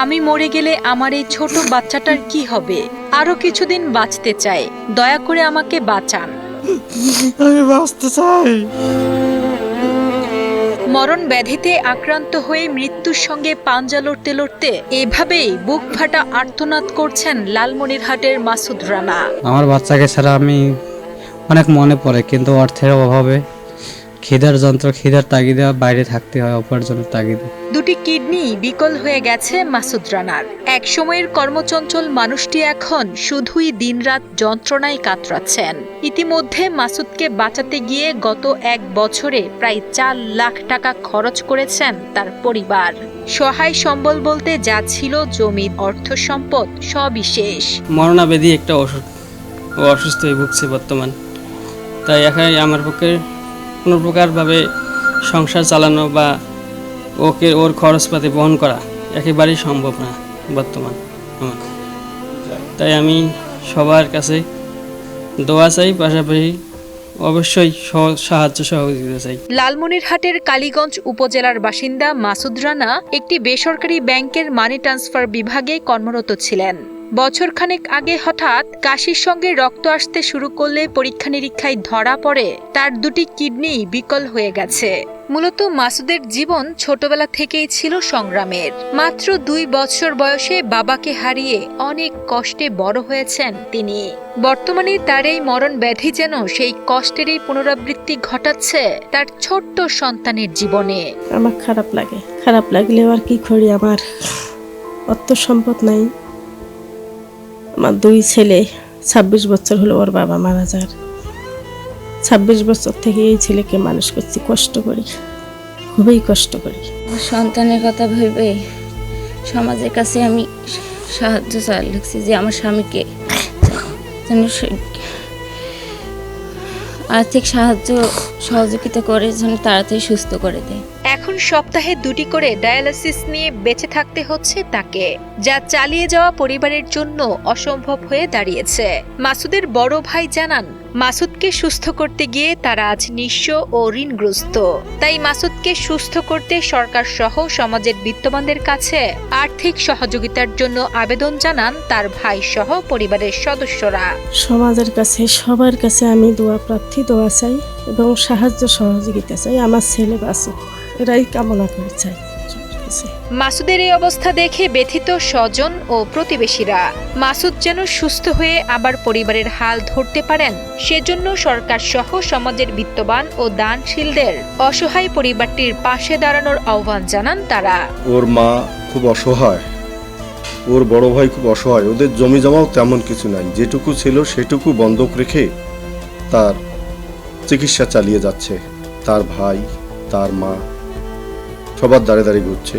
আমি মরে গেলে আমার এই ছোট বাচ্চাটার কি হবে? আরো কিছুদিন বাঁচতে চাই, দয়া করে আমাকে বাঁচান। আমি বাঁচতে চাই। মরণ ব্যাধিতে আক্রান্ত হয়ে মৃত্যুর সঙ্গে পাঞ্জা লড়তে লড়তে এভাবেই বুক ফাটা আর্তনাদ করছেন লালমনিরহাটের মাসুদ রানা। আমার বাচ্চাকে ছাড়া আমি অনেক মনে পড়ে, কিন্তু অর্থের অভাবে খিদার তাগিদে বাইরে থাকতে হয়, উপার্জনের তাগিদে। দুটি কিডনি বিকল হয়ে গেছে মাসুদ রানার। এক সময়ের কর্মচঞ্চল মানুষটি এখন শুধুই দিনরাত যন্ত্রণায় কাতরাচ্ছেন। ইতিমধ্যে মাসুদকে বাঁচাতে গিয়ে গত 1 বছরে প্রায় 4 লাখ টাকা খরচ করেছেন তার পরিবার। সহায় সম্বল বলতে যা ছিল জমি, অর্থ সম্পদ সবই শেষ। মরণাবেদী একটা ওষুধ, ও অসুস্থ হয়ে ভুগছে বর্তমান। তাই এখানে আমার পক্ষে কোনো প্রকারভাবে সংসার চালানো বা ওর খরচপাতি বহন করা একেবারেই সম্ভব না বর্তমান আমার। তাই আমি সবার কাছে দোয়া চাই, পাশাপাশি অবশ্যই সাহায্য সহযোগিতা চাই। লালমনিরহাটের কালীগঞ্জ উপজেলার বাসিন্দা মাসুদ রানা একটি বেসরকারি ব্যাংকের মানি ট্রান্সফার বিভাগে কর্মরত ছিলেন। বছরখানেক আগে হঠাৎ কাশির সঙ্গে রক্ত আসতে শুরু করলে পরীক্ষা নিরীক্ষায় ধরা পড়ে তার দুটি কিডনি বিকল হয়ে গেছে। মূলত মাসুদের জীবন ছোটবেলা থেকেই ছিল সংগ্রামের। মাত্র 2 বছর বয়সে বাবাকে হারিয়ে অনেক কষ্টে বড় হয়েছেন তিনি। বর্তমানে তার এই মরণ ব্যাধি যেন সেই কষ্টেরই পুনরাবৃত্তি ঘটাচ্ছে তার ছোট্ট সন্তানের জীবনে। আমার খারাপ লাগলেও আর কি করি, আমার অর্থ সম্পদ নাই। আমার 2 ছেলে, 26 বছর হলো ওর বাবা মারা যাওয়ার। 26 বছর থেকে এই ছেলেকে মানুষ করছি, কষ্ট করি, খুবই কষ্ট করি। সন্তানের কথা ভেবে সমাজের কাছে আমি সাহায্য চাই লাগছি যে আমার স্বামীকে যেন আর্থিক সহযোগিতা করে যেন তাড়াতাড়ি সুস্থ করে দেয়। এখন সপ্তাহে 2টি করে ডায়ালিসিস নিয়ে বেঁচে থাকতে হচ্ছে তাকে, যা চালিয়ে যাওয়া পরিবারের জন্য অসম্ভব হয়ে দাঁড়িয়েছে। মাসুদের বড় ভাই জানান, মাসুদকে সুস্থ করতে গিয়ে তারা আজ নিঃস্ব ও ঋণগ্রস্ত। তাই মাসুদকে সুস্থ করতে সরকার সহ সমাজের বিত্তবানদের কাছে আর্থিক সহযোগিতার জন্য আবেদন জানান তার ভাই সহ পরিবারের সদস্যরা। সমাজের কাছে, সবার কাছে আমি দোয়া চাই এবং সাহায্য সহযোগিতা চাই। আমার ছেলে বাঁচুক, এরাই কামনা করে চাই। মাসুদের এই অবস্থা দেখে ব্যথিত স্বজন ও প্রতিবেশীরা। মাসুদ যেন সুস্থ হয়ে আবার পরিবারের হাল ধরতে পারেন, সেজন্য সরকার সহ সমাজের বিত্তবান ও দানশীলদের অসহায় পরিবারটির পাশে দাঁড়ানোর আহ্বান জানান তারা। ওর মা খুব অসহায়, ওর বড় ভাই খুব অসহায়। ওদের জমি জমাও তেমন কিছু নাই, যেটুকু ছিল সেটুকু বন্ধক রেখে তার চিকিৎসা চালিয়ে যাচ্ছে। তার ভাই, তার মা সবার দাঁড়ে ঘুরছে।